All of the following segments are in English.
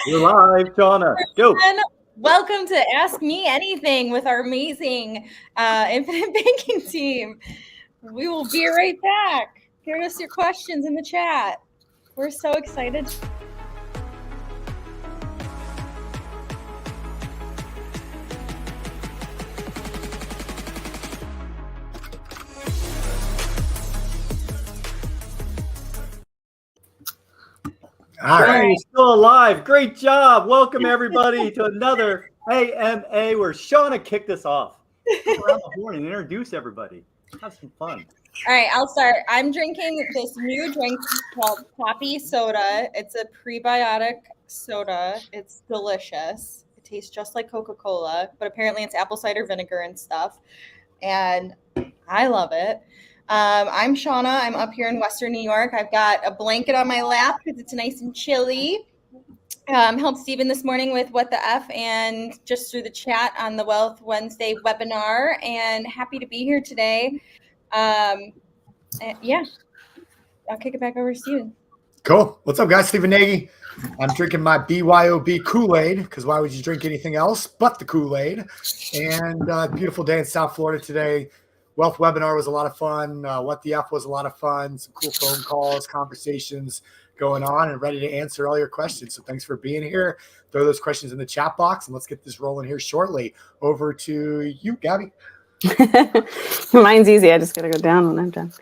You're live, Shauna. Go. Welcome to Ask Me Anything with our amazing Infinite Banking team. We will be right back. Give us your questions in the chat. We're so excited. All right, you're still alive. Great job. Welcome, everybody, to another AMA where Shauna kicked us off. Go around the horn and introduce everybody. Have some fun. All right, I'll start. I'm drinking this new drink called Poppy Soda. It's a prebiotic soda. It's delicious. It tastes just like Coca-Cola, but apparently it's apple cider vinegar and stuff. And I love it. I'm Shauna. I'm up here in Western New York. I've got a blanket on my lap because it's nice and chilly. Helped Stephen this morning with What the F and just through the chat on the Wealth Wednesday webinar. And happy to be here today. Yeah, I'll kick it back over to Stephen. Cool. What's up, guys? Stephen Nagy. I'm drinking my BYOB Kool-Aid because why would you drink anything else but the Kool-Aid? And beautiful day in South Florida today. Wealth webinar was a lot of fun. What the F was a lot of fun. Some cool phone calls, conversations going on, and ready to answer all your questions. So thanks for being here. Throw those questions in the chat box, and let's get this rolling here shortly. Over to you, Gabby. Mine's easy. I just got to go down when I'm done.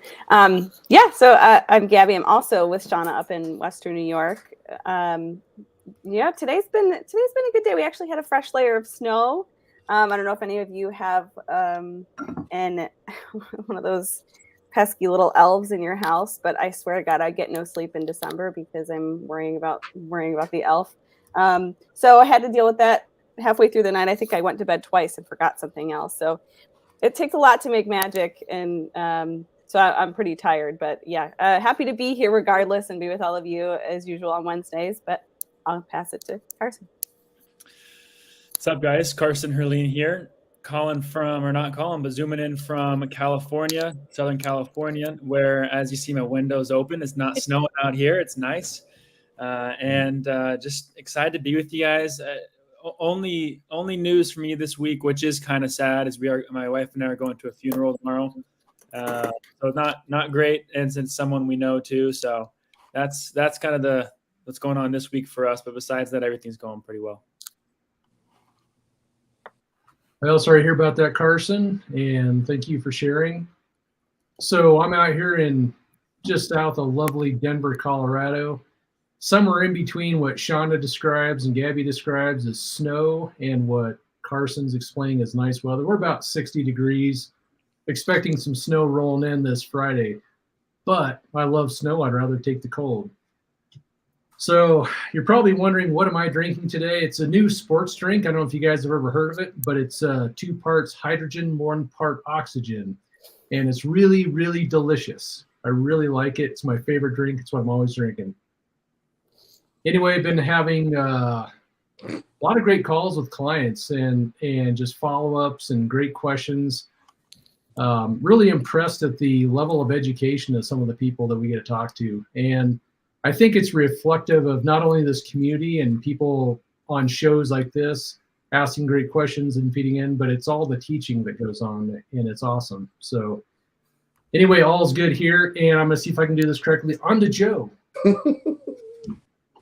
So I'm Gabby. I'm also with Shauna up in Western New York. Today's been a good day. We actually had a fresh layer of snow. I don't know if any of you have one of those pesky little elves in your house, but I swear to God, I get no sleep in December because I'm worrying about the elf. So I had to deal with that halfway through the night. I think I went to bed twice and forgot something else. So it takes a lot to make magic, and so I'm pretty tired. But yeah, happy to be here regardless and be with all of you as usual on Wednesdays. But I'll pass it to Carson. What's up, guys? Carson Herline here. Zooming in from California, Southern California, where, as you see, my window's open. It's not snowing out here. It's nice. And just excited to be with you guys. Only news for me this week, which is kind of sad, is my wife and I are going to a funeral tomorrow. So not great, and since someone we know too. So that's kind of what's going on this week for us. But besides that, everything's going pretty well. Well, sorry to hear about that, Carson, and thank you for sharing. So I'm out here in just south of lovely Denver, Colorado. Somewhere in between what Shauna describes and Gabby describes as snow and what Carson's explaining as nice weather. We're about 60 degrees, expecting some snow rolling in this Friday. But I love snow. I'd rather take the cold. So you're probably wondering, what am I drinking today? It's a new sports drink. I don't know if you guys have ever heard of it, but it's 2 parts hydrogen, 1 part oxygen. And it's really, really delicious. I really like it. It's my favorite drink. It's what I'm always drinking. Anyway, I've been having a lot of great calls with clients and just follow-ups and great questions. Really impressed at the level of education of some of the people that we get to talk to. And I think it's reflective of not only this community and people on shows like this asking great questions and feeding in, but it's all the teaching that goes on, and it's awesome. So anyway, all's good here, and I'm going to see if I can do this correctly. On to Joe.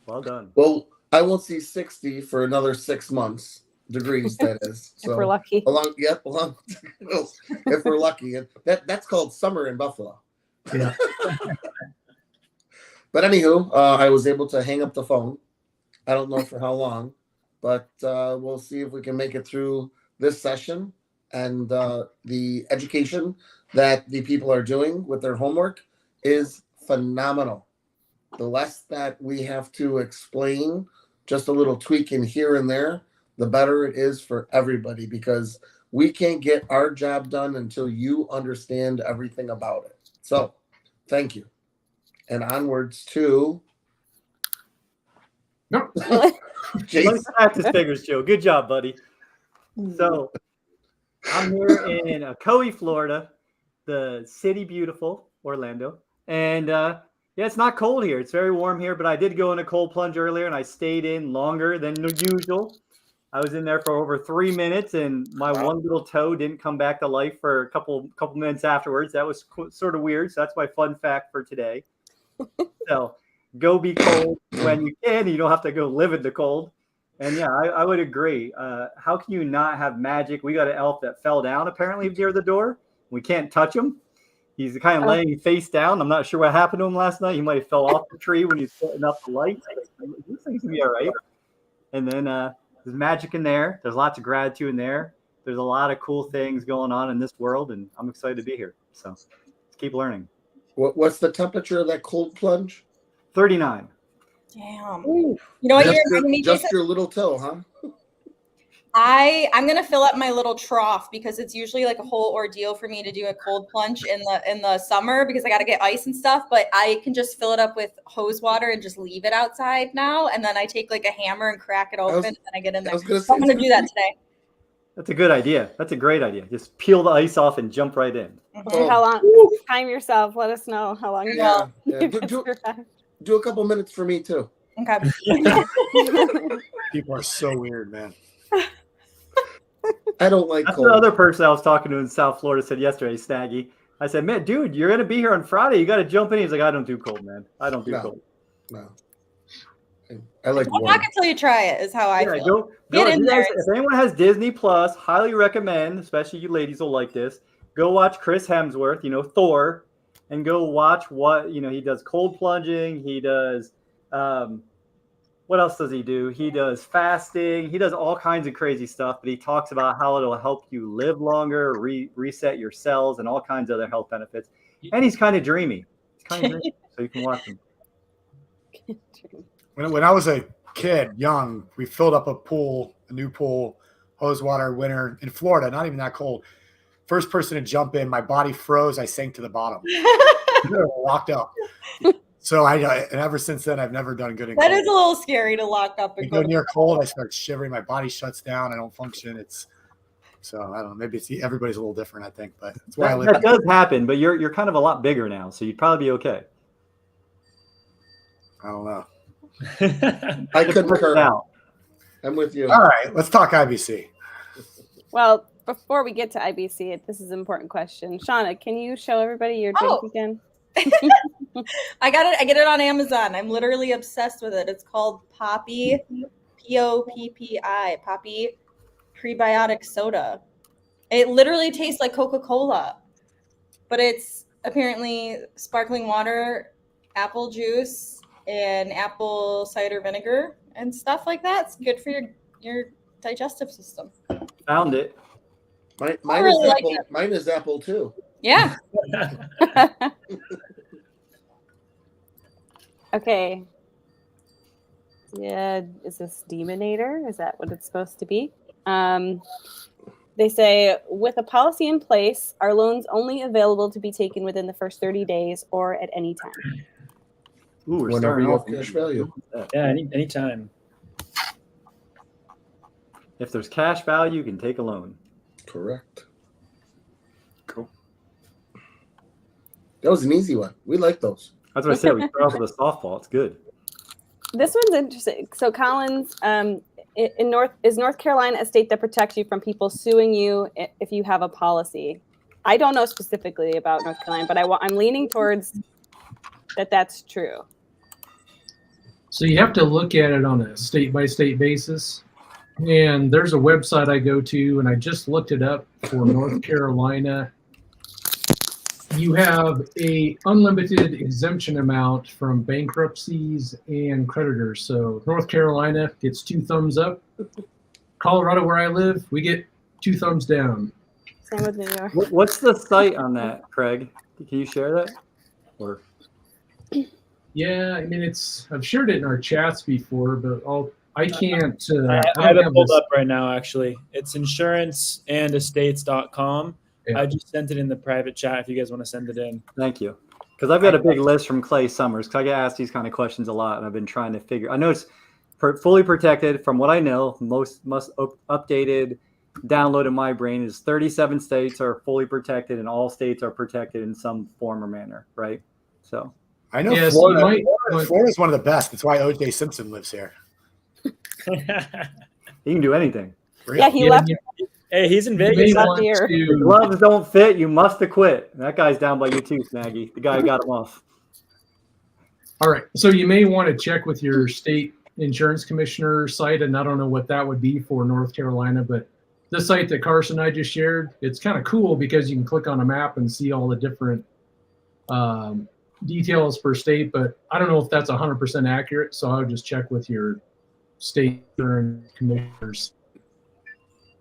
Well done. Well, I won't see 60 for another 6 months, degrees, that is. So if we're lucky. If we're lucky. And that's called summer in Buffalo. Yeah. But anywho, I was able to hang up the phone. I don't know for how long, but we'll see if we can make it through this session. And the education that the people are doing with their homework is phenomenal. The less that we have to explain, just a little tweak in here and there, the better it is for everybody, because we can't get our job done until you understand everything about it. So thank you. And onwards to Jason. Practice figures, Joe. Good job, buddy. So I'm here in Coe, Florida, the city beautiful, Orlando. And Yeah, it's not cold here. It's very warm here, but I did go in a cold plunge earlier, and I stayed in longer than usual. I was in there for over 3 minutes, and my one little toe didn't come back to life for a couple minutes afterwards. That was sort of weird. So that's my fun fact for today. So go be cold when you can. You don't have to go live in the cold. And yeah, I would agree. How can you not have magic? We got an elf that fell down apparently near the door. We can't touch him. He's kind of laying face down. I'm not sure what happened to him last night. He might have fell off the tree when he's putting up the lights. This thing's gonna be all right. And then there's magic in there. There's lots of gratitude in there. There's a lot of cool things going on in this world, and I'm excited to be here. So let's keep learning. What's the temperature of that cold plunge? 39. Damn. You know what? Just your little toe, huh? I'm gonna fill up my little trough because it's usually like a whole ordeal for me to do a cold plunge in the summer because I got to get ice and stuff. But I can just fill it up with hose water and just leave it outside now, and then I take like a hammer and crack it open, and then I get in there. I'm gonna do that today. That's a good idea. That's a great idea. Just peel the ice off and jump right in. How long? Time yourself. Let us know how long. Yeah. Do a couple minutes for me too. Okay. People are so weird, man. I don't like That's cold. the other person I was talking to in South Florida said yesterday, Snaggy. I said, man, dude, you're going to be here on Friday. You got to jump in. He's like, I don't do cold, man. I don't do cold. No. I like Don't knock until you try it is how I feel. Go Get in there. If anyone has Disney Plus, highly recommend, especially you ladies will like this, go watch Chris Hemsworth, Thor, and go watch what, he does cold plunging. He does, what else does he do? He does fasting. He does all kinds of crazy stuff, but he talks about how it'll help you live longer, reset your cells, and all kinds of other health benefits. And he's kind of dreamy. So you can watch him. When I was a kid, young, we filled up a new pool, hose water, winter in Florida, not even that cold. First person to jump in, my body froze. I sank to the bottom. Locked up. So and ever since then, I've never done good in cold. That is a little scary to lock up and go near cold. I start shivering. My body shuts down. I don't function. So I don't know. Maybe everybody's a little different, I think, but that's why I live. That does happen, but you're kind of a lot bigger now, so you'd probably be okay. I don't know. I concur. I'm with you. All right, let's talk IBC. Well, before we get to IBC, this is an important question. Shauna, can you show everybody your drink again? I got it. I get it on Amazon. I'm literally obsessed with it. It's called Poppy, Poppi, Poppy Prebiotic Soda. It literally tastes like Coca-Cola, but it's apparently sparkling water, apple juice, and apple cider vinegar and stuff like that. It's good for your digestive system. Found it. Mine is apple too. Yeah. Okay. Yeah, is this Demonator? Is that what it's supposed to be? They say, with a policy in place, are loans only available to be taken within the first 30 days or at any time? Ooh, we're Whenever starting you off have cash value. Yeah, anytime. If there's cash value, you can take a loan. Correct. Cool. That was an easy one. We like those. That's what I said. We start off with a softball. It's good. This one's interesting. So Collins, is North Carolina a state that protects you from people suing you if you have a policy? I don't know specifically about North Carolina, but I'm leaning towards that's true. So you have to look at it on a state-by-state basis. And there's a website I go to, and I just looked it up for North Carolina. You have a unlimited exemption amount from bankruptcies and creditors. So North Carolina gets 2 thumbs up. Colorado, where I live, we get 2 thumbs down. Same with New York. What's the site on that, Craig? Can you share that? Or Yeah, I mean, I've shared it in our chats before, but I can't. I have it pulled up right now, actually. It's insuranceandestates.com. Yeah. I just sent it in the private chat if you guys want to send it in. Thank you. Because I've got a big list from Clay Summers, because I get asked these kind of questions a lot, and I've been trying to figure. I know it's fully protected. From what I know, most updated download in my brain is 37 states are fully protected, and all states are protected in some form or manner, right? So I know Yes, Florida. you might- Florida's one of the best. That's why O.J. Simpson lives here. He can do anything. Yeah, he Yeah, left. Hey, he's in you may Vegas. Left want here. The to. gloves don't fit. You must have quit. That guy's down by you too, Snaggy. The guy who got him off. All right. So you may want to check with your state insurance commissioner site, and I don't know what that would be for North Carolina, but the site that Carson and I just shared, it's kind of cool because you can click on a map and see all the different details per state, but I don't know if that's 100% accurate, so I would just check with your state insurance commissioners.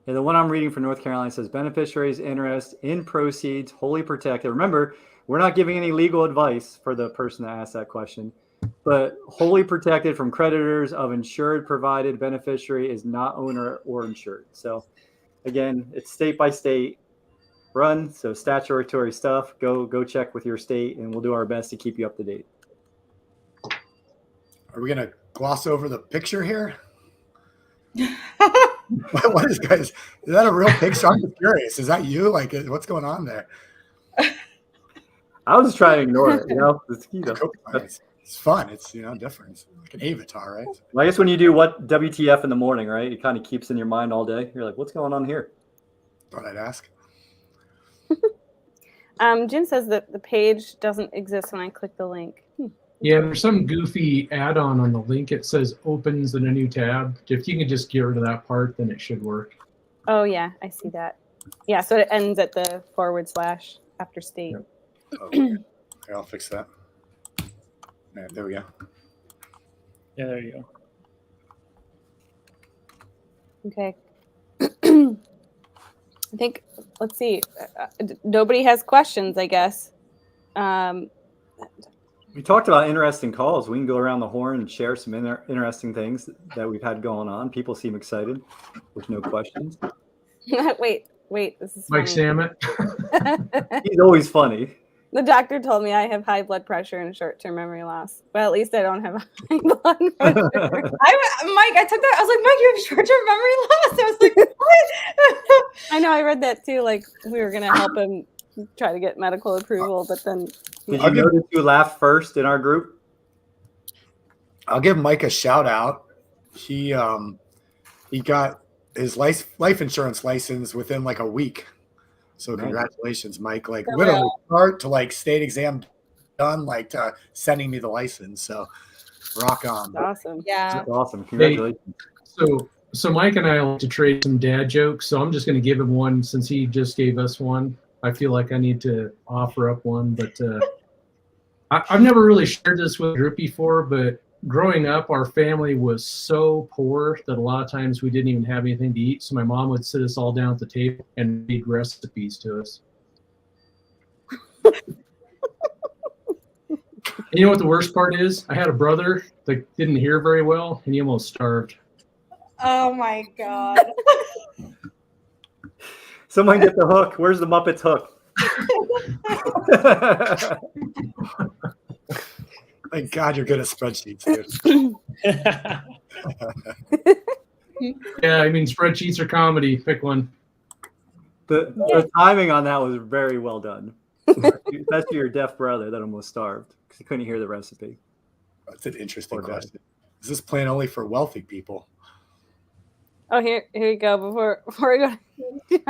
Yeah, the one I'm reading for North Carolina says beneficiaries' interest in proceeds wholly protected. Remember, we're not giving any legal advice for the person that asked that question, but wholly protected from creditors of insured provided beneficiary is not owner or insured. So again, it's state by state run. So statutory stuff, go check with your state and we'll do our best to keep you up to date. Are we going to gloss over the picture here? What is, guys? Is that a real picture? I'm just curious. Is that you? Like, what's going on there? I was just trying to ignore it. It's fun. It's different. It's like an avatar, right? Well, I guess when you do what WTF in the morning, right? It kind of keeps in your mind all day. You're like, what's going on here? Thought I'd ask. Jim says that the page doesn't exist when I click the link. Yeah, there's some goofy add-on on the link. It says opens in a new tab. If you can just get rid of that part, then it should work. Oh yeah, I see that. Yeah, so it ends at the / after state. Yep. Okay. Here, I'll fix that. Yeah, there we go. Yeah, there you go. Okay. I think, let's see. Nobody has questions, I guess. We talked about interesting calls. We can go around the horn and share some interesting things that we've had going on. People seem excited. There's no questions. Wait. This is Mike funny. Samet. He's always funny. The doctor told me I have high blood pressure and short-term memory loss. But at least I don't have high blood pressure. Mike, I took that. I was like, Mike, you have short-term memory loss. I was like, what? I know, I read that too. Like, we were going to help him try to get medical approval, but then... Did you notice who laughed first in our group? I'll give Mike a shout out. He got his life insurance license within like a week. So congratulations, Mike. Like literally start to like state exam done, like to sending me the license. So rock on. That's awesome. Yeah. That's awesome. Congratulations. So Mike and I like to trade some dad jokes. So I'm just going to give him one since he just gave us one. I feel like I need to offer up one, but I've never really shared this with a group before, but growing up, our family was so poor that a lot of times we didn't even have anything to eat. So my mom would sit us all down at the table and read recipes to us. And you know what the worst part is? I had a brother that didn't hear very well, and he almost starved. Oh my God. Someone get the hook. Where's the Muppets hook? Thank God you're good at spreadsheets, dude. Yeah, I mean, spreadsheets or comedy. Pick one. The timing on that was very well done. Especially your deaf brother that almost starved because he couldn't hear the recipe. That's an interesting question. Is this plan only for wealthy people? Oh, here you go. Before we go.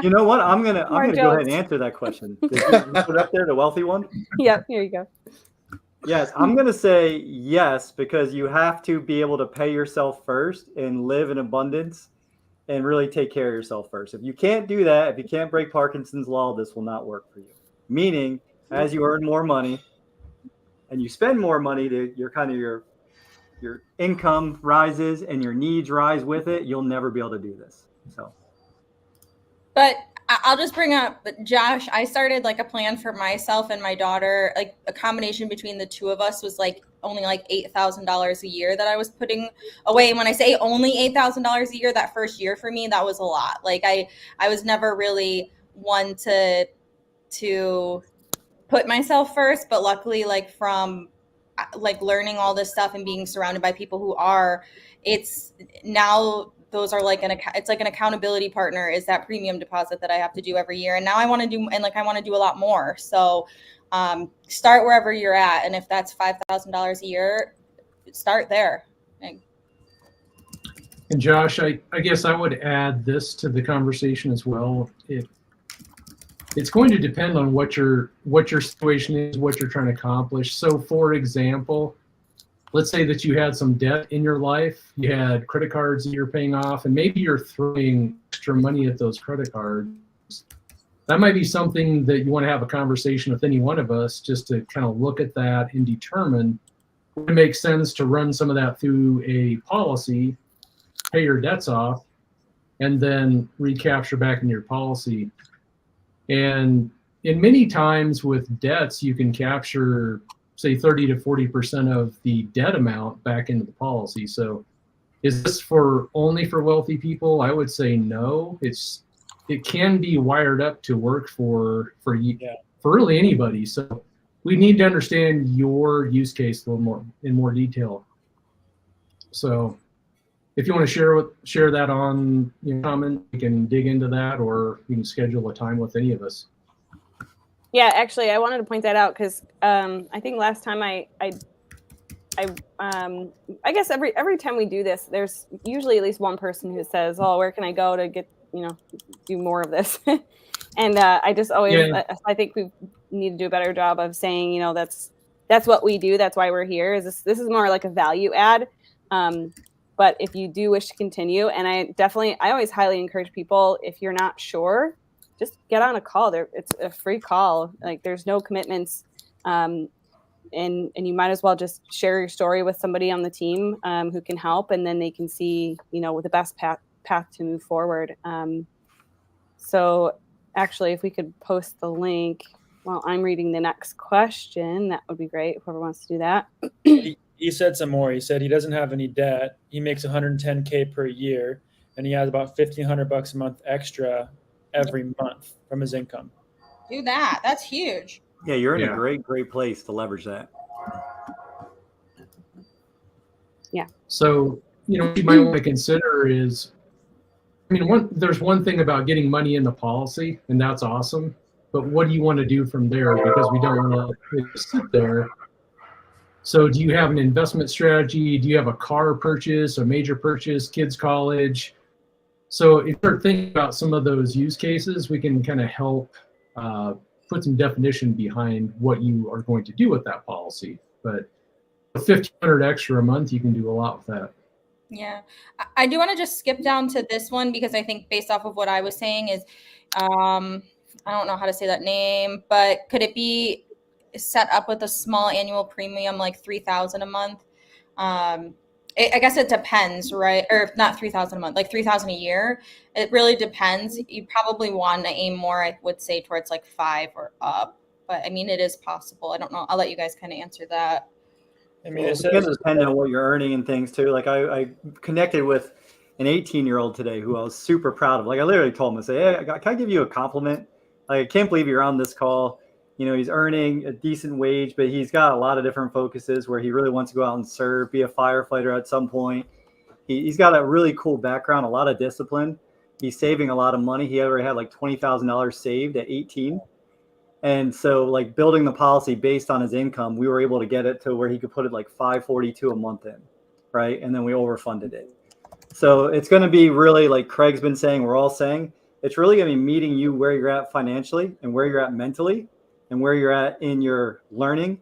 You know what? I'm gonna go ahead jokes. and answer that question. Did you put up there the wealthy one? Yep, here you go. Yes, I'm gonna say yes because you have to be able to pay yourself first and live in abundance and really take care of yourself first. If you can't do that, if you can't break Parkinson's law, this will not work for you. Meaning, as you earn more money and you spend more money, your income rises and your needs rise with it, you'll never be able to do this. So, But I'll just bring up, Josh, I started like a plan for myself and my daughter, like a combination between the two of us was like only like $8,000 a year that I was putting away. And when I say only $8,000 a year, that first year for me, that was a lot. Like I was never really one to put myself first, but luckily like from like learning all this stuff and being surrounded by people who are, it's now those are like it's like an accountability partner is that premium deposit that I have to do every year. And now I want to do a lot more. So Start wherever you're at. And if that's $5,000 a year, start there. And Josh, I guess I would add this to the conversation as well. It's going to depend on what your situation is, what you're trying to accomplish. So for example, let's say that you had some debt in your life, you had credit cards that you're paying off, and maybe you're throwing extra money at those credit cards. That might be something that you want to have a conversation with any one of us just to kind of look at that and determine would it make sense to run some of that through a policy, pay your debts off, and then recapture back in your policy. And in many times with debts, you can capture, say, 30 to 40% of the debt amount back into the policy. So is this only for wealthy people? I would say no. It can be wired up to work for really anybody. So we need to understand your use case a little more in more detail. So if you want to share that on comment, you can dig into that, or you can schedule a time with any of us. Yeah, actually, I wanted to point that out because I think last time I guess every time we do this, there's usually at least one person who says, "Oh, where can I go to get do more of this?" And I just always I think we need to do a better job of saying that's what we do. That's why we're here. This is more like a value add. But if you do wish to continue, and I always highly encourage people, if you're not sure, just get on a call. It's a free call. Like there's no commitments. And you might as well just share your story with somebody on the team who can help, and then they can see, the best path to move forward. So actually, if we could post the link while I'm reading the next question, that would be great. Whoever wants to do that. He said some more. He said he doesn't have any debt. He makes $110K per year, and he has about $1,500 a month extra every month from his income. Do that. That's huge. Yeah, you're in a great place to leverage that. Yeah. So, what you might want to consider is, there's one thing about getting money in the policy, and that's awesome. But what do you want to do from there? Because we don't want to sit there. So do you have an investment strategy? Do you have a car purchase, a major purchase, kids' college? So if you start thinking about some of those use cases, we can kind of help put some definition behind what you are going to do with that policy. But $1,500 extra a month, you can do a lot with that. Yeah, I do want to just skip down to this one because I think based off of what I was saying is, I don't know how to say that name, but could it be set up with a small annual premium, like $3,000 a month? I guess it depends, right? Or not $3,000 a month, like $3,000 a year. It really depends. You probably want to aim more, I would say, towards like 5 or up. But it is possible. I don't know. I'll let you guys kind of answer that. It's going to depend on what you're earning and things too. Like I connected with an 18-year-old today who I was super proud of. Like I literally told him, I say, "Hey, can I give you a compliment? Like I can't believe you're on this call. He's earning a decent wage, but he's got a lot of different focuses where he really wants to go out and serve, be a firefighter at some point. He's got a really cool background, a lot of discipline. He's saving a lot of money. He already had like $20,000 saved at 18. And so like building the policy based on his income, we were able to get it to where he could put it like $542 a month in, right? And then we overfunded it. So it's going to be really, like Craig's been saying, we're all saying, it's really going to be meeting you where you're at financially and where you're at mentally and where you're at in your learning,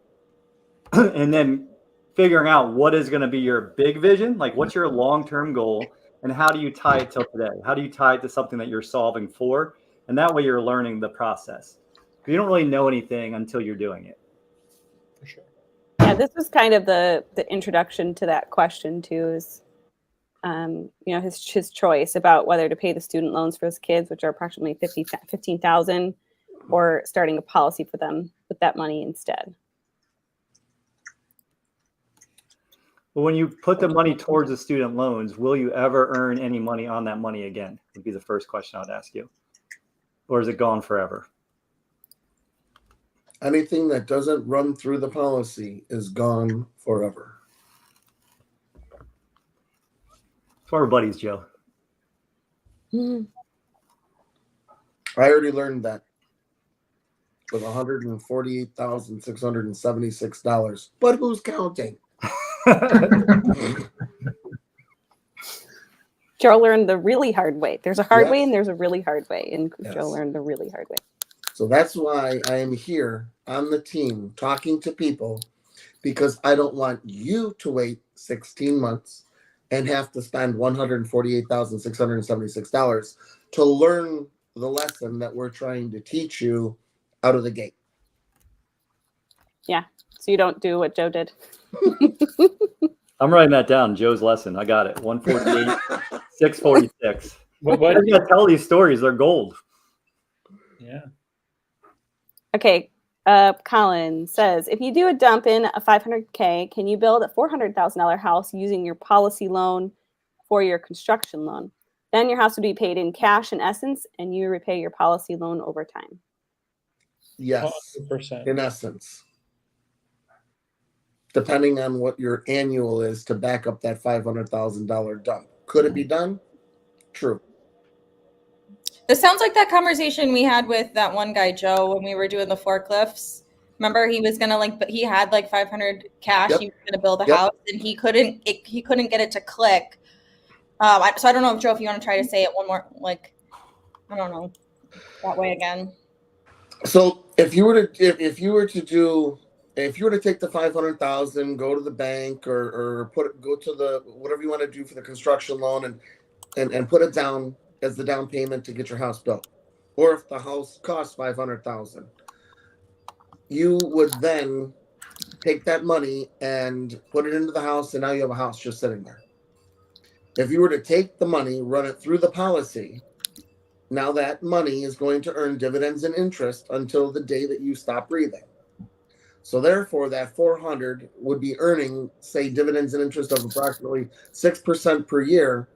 and then figuring out what is going to be your big vision, like what's your long-term goal, and how do you tie it till today? How do you tie it to something that you're solving for? And that way you're learning the process. You don't really know anything until you're doing it. For sure. Yeah, this was kind of the introduction to that question too, is his choice about whether to pay the student loans for his kids, which are approximately $15,000, or starting a policy for them with that money instead. But when you put the money towards the student loans, will you ever earn any money on that money again? Would be the first question I'd ask you. Or is it gone forever? Anything that doesn't run through the policy is gone forever. For our buddies, Joe. I already learned that. with $148,676. But who's counting? Joe learned the really hard way. There's a hard way Yes. and there's a really hard way. And Yes. Joe learned the really hard way. So that's why I am here on the team talking to people, because I don't want you to wait 16 months and have to spend $148,676 to learn the lesson that we're trying to teach you out of the gate. Yeah. So you don't do what Joe did. I'm writing that down. Joe's lesson. I got it. 148, 646. What? I gotta tell these stories. They're gold. Yeah. Okay. Colin says, if you do a dump in a $500K, can you build a $400,000 house using your policy loan for your construction loan? Then your house would be paid in cash in essence, and you repay your policy loan over time. Yes, 100%. in essence. Depending on what your annual is to back up that $500,000 dump. Could it be done? True. This sounds like that conversation we had with that one guy, Joe, when we were doing the forklifts. Remember, he was gonna but he had like 500 cash. Yep. He was gonna build a Yep. house, and he couldn't get it to click. So I don't know if Joe, if you want to try to say it one more, like, I don't know, that way again. So if you were to take the 500,000, go to the bank or go to the whatever you want to do for the construction loan and put it down as the down payment to get your house built, or if the house costs 500,000, you would then take that money and put it into the house, and now you have a house just sitting there. If you were to take the money, run it through the policy, now that money is going to earn dividends and interest until the day that you stop breathing. So therefore, that 400 would be earning, say, dividends and interest of approximately 6% per year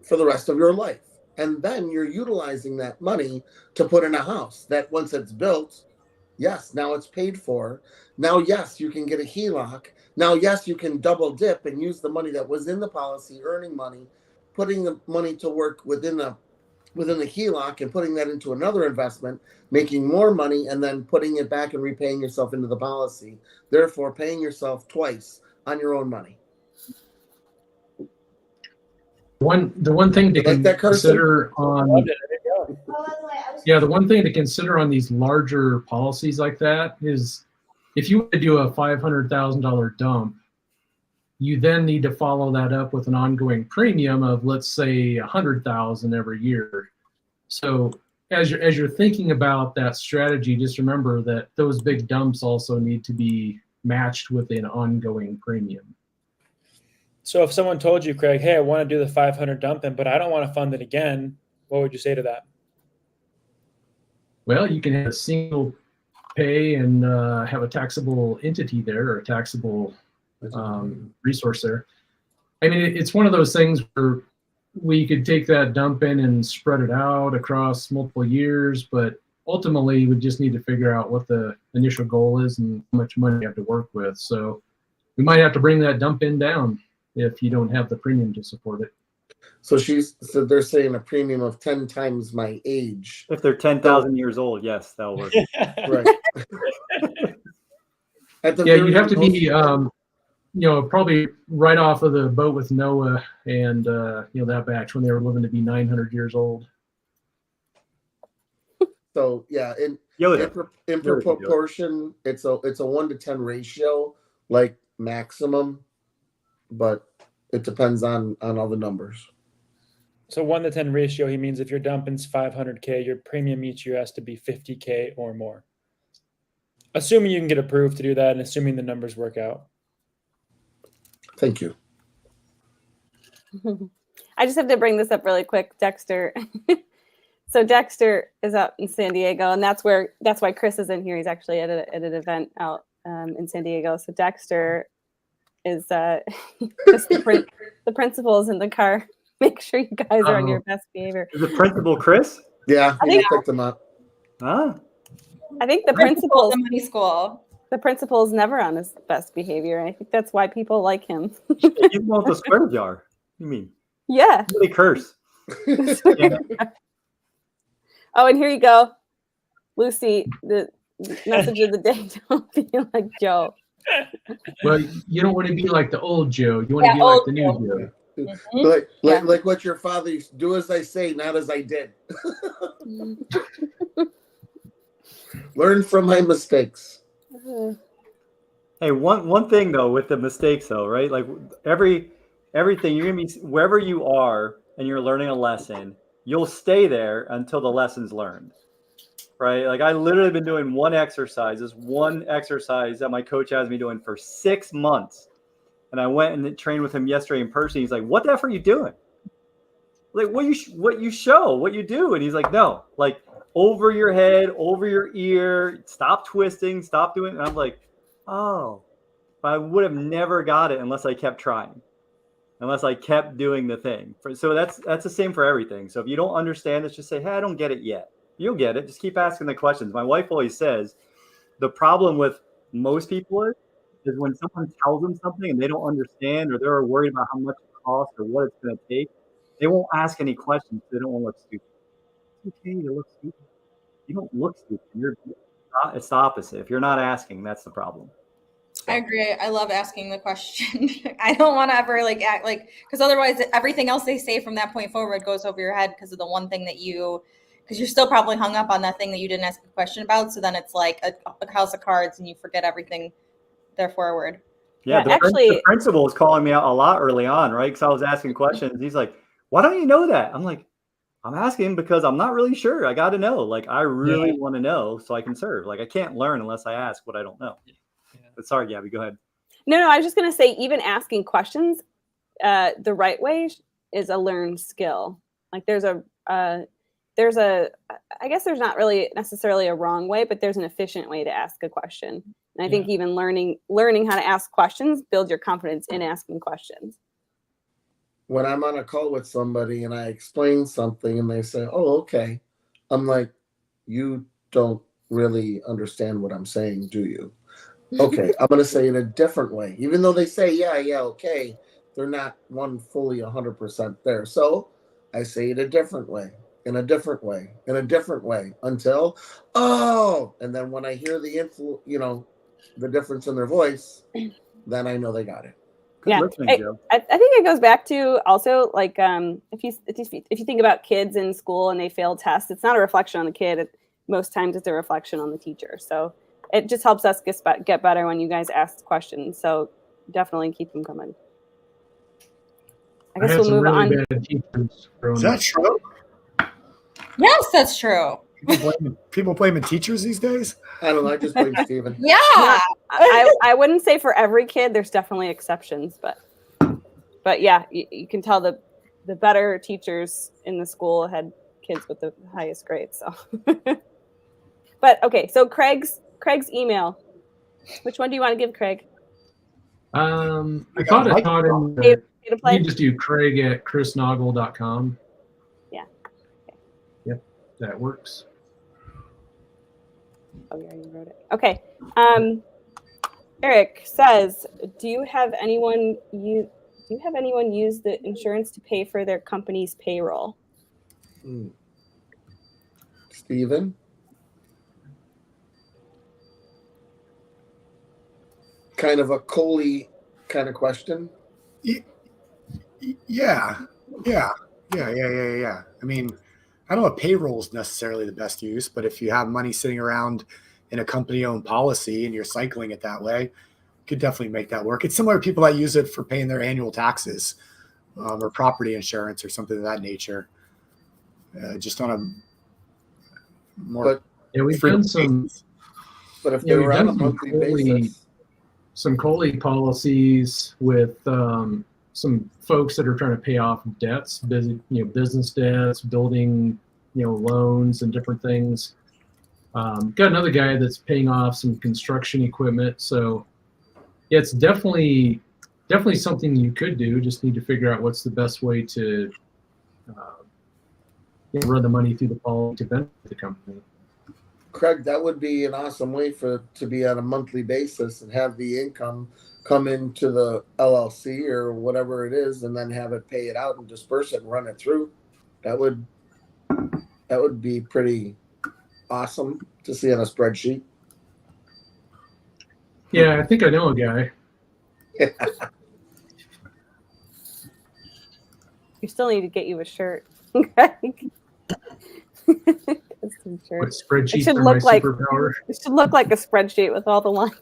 for the rest of your life. And then you're utilizing that money to put in a house that once it's built, yes, now it's paid for. Now, yes, you can get a HELOC. Now, yes, you can double dip and use the money that was in the policy, earning money, putting the money to work within the HELOC and putting that into another investment, making more money, and then putting it back and repaying yourself into the policy, therefore paying yourself twice on your own money. The one thing to Like that, consider on Yeah. the one thing to consider on these larger policies like that is if you want to do a $500,000 dump, you then need to follow that up with an ongoing premium of, let's say, $100,000 every year. So as you're thinking about that strategy, just remember that those big dumps also need to be matched with an ongoing premium. So if someone told you, Craig, hey, I want to do the 500 dump in, but I don't want to fund it again, what would you say to that? Well, you can have a single pay and have a taxable entity there, or a taxable resource there. I mean, it's one of those things where we could take that dump in and spread it out across multiple years, but ultimately we just need to figure out what the initial goal is and how much money you have to work with. So we might have to bring that dump in down if you don't have the premium to support it. So they're saying a premium of 10 times my age. If they're 10,000 years old, yes, that'll work. Right. You'd have to be, probably right off of the boat with Noah and, that batch when they were living to be 900 years old. So yeah, in proportion, it's a 1 to 10 ratio, like maximum, but it depends on all the numbers. So 1 to 10 ratio, he means if your dumping's 500K, your premium each year has to be 50K or more. Assuming you can get approved to do that and assuming the numbers work out. Thank you. I just have to bring this up really quick, Dexter. So Dexter is out in San Diego, and that's why Chris is in here. He's actually at an event out in San Diego. So Dexter is just the principal's in the car. Make sure you guys are on your best behavior. Is the principal Chris? Yeah, he picked him up. Huh? I think the principal's money school. The principal's never on his best behavior, and I think that's why people like him. He's both a swear jar. You mean? Yeah. Really curse. Yeah. Oh, and here you go, Lucy. message of the day. Don't be like Joe. Well, you don't want to be like the old Joe. You want to be like the new Joe. Mhm. Like what your father used to do as I say, not as I did. Learn from my mistakes. Hey, one thing though with the mistakes though, right? Like everything you're gonna be wherever you are and you're learning a lesson, you'll stay there until the lesson's learned. Right? Like I literally been doing this one exercise that my coach has me doing for 6 months. And I went and trained with him yesterday in person. He's like, "What the F are you doing?" Like, what you do? And he's like, "No, like over your head, over your ear, stop twisting, stop doing." And I'm like, "Oh, I would have never got it unless I kept trying, unless I kept doing the thing." So that's the same for everything. So if you don't understand this, just say, "Hey, I don't get it yet." You'll get it. Just keep asking the questions. My wife always says the problem with most people is when someone tells them something and they don't understand or they're worried about how much it costs or what it's going to take, they won't ask any questions. They don't want to look stupid. It's okay to look stupid. You don't look stupid. It's the opposite. If you're not asking, that's the problem. I agree. I love asking the question. I don't want to ever like act like, because otherwise everything else they say from that point forward goes over your head because of the one thing that because you're still probably hung up on that thing that you didn't ask a question about. So then it's like a house of cards and you forget everything there forward. Yeah, the principal was calling me out a lot early on, right? Because I was asking questions. He's like, "Why don't you know that?" I'm like, "I'm asking because I'm not really sure. I got to know. Like, I really want to know so I can serve. Like, I can't learn unless I ask what I don't know." But sorry, Gabby, go ahead. No, I was just going to say, even asking questions the right way is a learned skill. Like I guess there's not really necessarily a wrong way, but there's an efficient way to ask a question. And I think even learning how to ask questions builds your confidence in asking questions. When I'm on a call with somebody and I explain something and they say, "Oh, okay," I'm like, "You don't really understand what I'm saying, do you?" Okay, I'm going to say it a different way. Even though they say, yeah, okay, they're not fully 100% there. So I say it a different way, in a different way, in a different way until, oh, and then when I hear the difference in their voice, then I know they got it. I think it goes back to also like if you think about kids in school and they fail tests, it's not a reflection on the kid. Most times it's a reflection on the teacher. So it just helps us get better when you guys ask questions. So definitely keep them coming. I guess we'll move on. Is that true? Yes, that's true. People blaming teachers these days? I don't know. I just blame Steven. Yeah. I wouldn't say for every kid. There's definitely exceptions, but yeah, you can tell the better teachers in the school had kids with the highest grades. So, but okay. So Craig's email. Which one do you want to give Craig? I thought I taught him. You just do Craig at chrisnaugle.com. Yeah. Okay. Yep, that works. Oh yeah, you wrote it. Okay. Eric says, do you have anyone use the insurance to pay for their company's payroll? Steven? Kind of a Coley kind of question. Yeah. I mean, I don't know if payroll is necessarily the best use, but if you have money sitting around in a company-owned policy and you're cycling it that way, you could definitely make that work. It's similar to people that use it for paying their annual taxes or property insurance or something of that nature. Just on a more. We've done some. But if they were on a monthly basis, some COLI policies with some folks that are trying to pay off debts, business debts, building, loans and different things. Got another guy that's paying off some construction equipment. So it's definitely something you could do. Just need to figure out what's the best way to run the money through the policy to benefit the company. Craig, that would be an awesome way to be on a monthly basis and have the income come into the LLC or whatever it is, and then have it pay it out and disperse it and run it through. That would be pretty awesome to see on a spreadsheet. Yeah, I think I know a guy. You still need to get you a shirt. Custom shirt. What It spreadsheets should are my look like superpower? it should look like a spreadsheet with all the lines.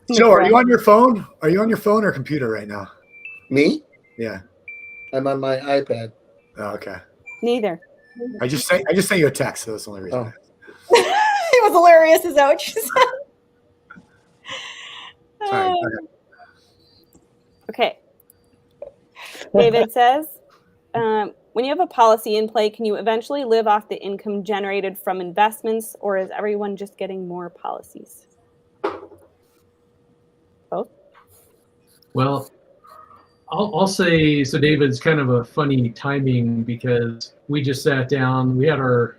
in the Joe, are you front. on your phone? Are you on your phone or computer right now? Me? Yeah. I'm on my iPad. Oh, okay. Neither. I just sent you a text, so that's the only reason. Oh. It was hilarious, is that what you said? Sorry, go ahead. Okay. David says, when you have a policy in play, can you eventually live off the income generated from investments, or is everyone just getting more policies? Both? Well, I'll say, so David's kind of a funny timing because we just sat down. We had our,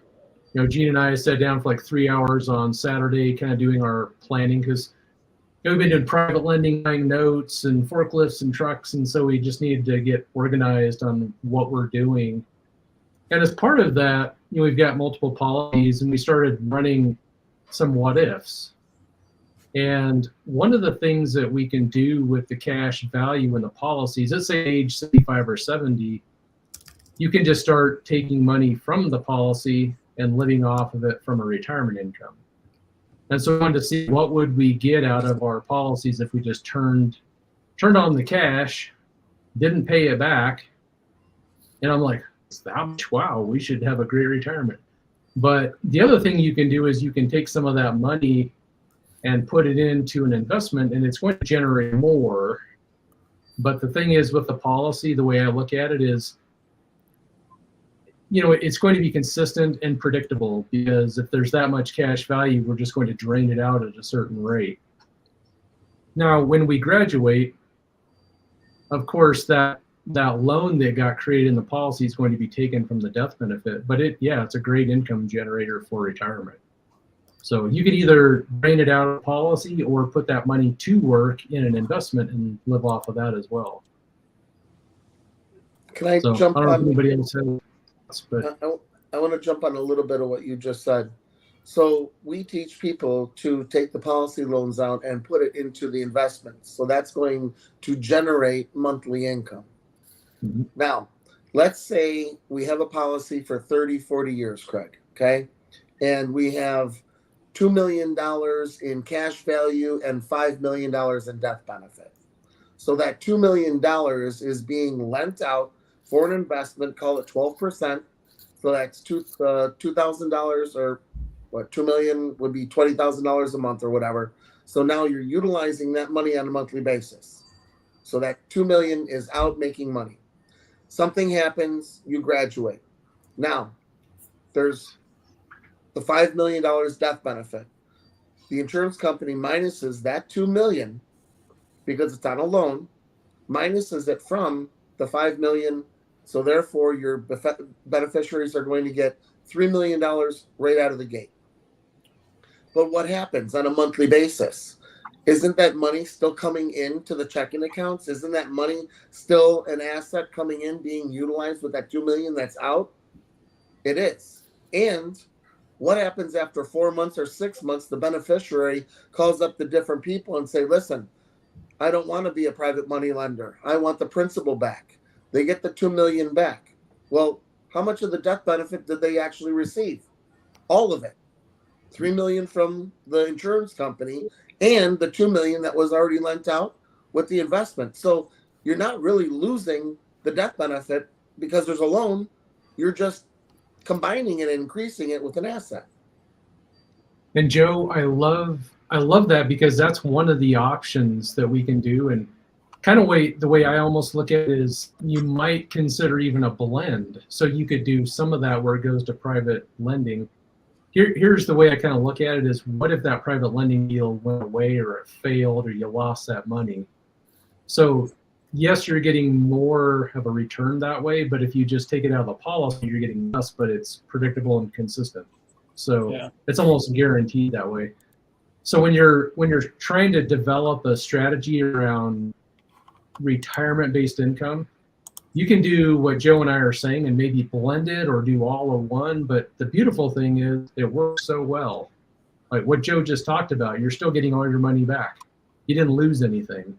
Gene and I sat down for like 3 hours on Saturday, kind of doing our planning because we've been doing private lending, buying notes and forklifts and trucks. And so we just needed to get organized on what we're doing. And as part of that, we've got multiple policies and we started running some what ifs. And one of the things that we can do with the cash value in the policies, let's say age 65 or 70, you can just start taking money from the policy and living off of it from a retirement income. And so we wanted to see what would we get out of our policies if we just turned on the cash, didn't pay it back. And I'm like, wow, we should have a great retirement. But the other thing you can do is you can take some of that money and put it into an investment and it's going to generate more. But the thing is with the policy, the way I look at it is, it's going to be consistent and predictable because if there's that much cash value, we're just going to drain it out at a certain rate. Now, when we graduate, of course, that loan that got created in the policy is going to be taken from the death benefit, but it's a great income generator for retirement. So you could either drain it out of the policy or put that money to work in an investment and live off of that as well. Can I jump I don't know if on? anybody else has, but I want to jump on a little bit of what you just said. So we teach people to take the policy loans out and put it into the investments. So that's going to generate monthly income. Mm-hmm. Now, let's say we have a policy for 30, 40 years, Craig, okay? And we have $2 million in cash value and $5 million in death benefit. So that $2 million is being lent out for an investment, call it 12%. So that's $2,000 or what, 2 million would be $20,000 a month or whatever. So now you're utilizing that money on a monthly basis. So that 2 million is out making money. Something happens, you graduate. Now, there's the $5 million death benefit. The insurance company minuses that 2 million because it's on a loan, minuses it from the 5 million. So therefore your beneficiaries are going to get $3 million right out of the gate. But what happens on a monthly basis? Isn't that money still coming into the checking accounts? Isn't that money still an asset coming in being utilized with that 2 million that's out? It is. And what happens after 4 months or 6 months? The beneficiary calls up the different people and say, listen, I don't want to be a private money lender. I want the principal back. They get the 2 million back. Well, how much of the death benefit did they actually receive? All of it. 3 million from the insurance company and the 2 million that was already lent out with the investment. So you're not really losing the death benefit because there's a loan. You're just combining it and increasing it with an asset. And Joe, I love that because that's one of the options that we can do. And kind of the way I almost look at it is you might consider even a blend. So you could do some of that where it goes to private lending. Here's the way I kind of look at it is what if that private lending deal went away or it failed or you lost that money? So yes, you're getting more of a return that way, but if you just take it out of the policy, you're getting less, but it's predictable and consistent. So It's almost guaranteed that way. So when you're trying to develop a strategy around retirement-based income, you can do what Joe and I are saying and maybe blend it or do all of one. But the beautiful thing is it works so well. Like what Joe just talked about, you're still getting all your money back. You didn't lose anything.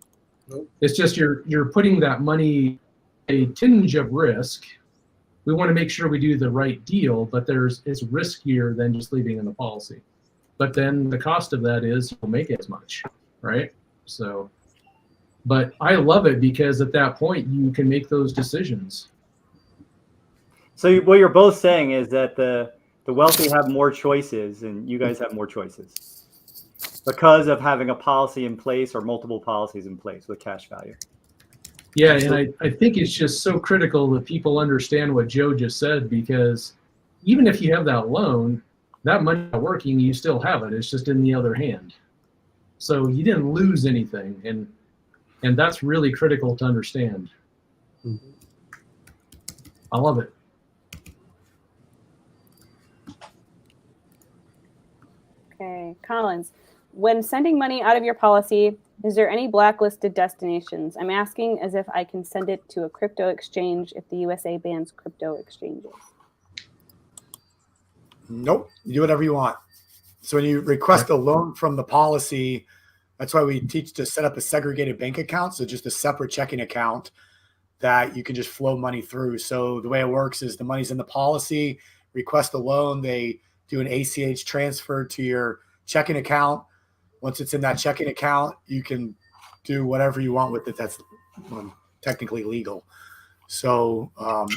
Nope. It's just you're putting that money a tinge of risk. We want to make sure we do the right deal, but it's riskier than just leaving in the policy. But then the cost of that is you'll make as much, right? So, but I love it because at that point you can make those decisions. So what you're both saying is that the wealthy have more choices and you guys have more choices because of having a policy in place or multiple policies in place with cash value. Yeah, and I think it's just so critical that people understand what Joe just said, because even if you have that loan, that money not working, you still have it. It's just in the other hand. So you didn't lose anything, and that's really critical to understand. Mm-hmm. I love it. Okay, Collins, when sending money out of your policy, is there any blacklisted destinations? I'm asking as if I can send it to a crypto exchange if the USA bans crypto exchanges. Nope. You do whatever you want. So when you request a loan from the policy, that's why we teach to set up a segregated bank account. So just a separate checking account that you can just flow money through. So the way it works is the money's in the policy, request a loan, they do an ACH transfer to your checking account. Once it's in that checking account, you can do whatever you want with it. That's technically legal. So,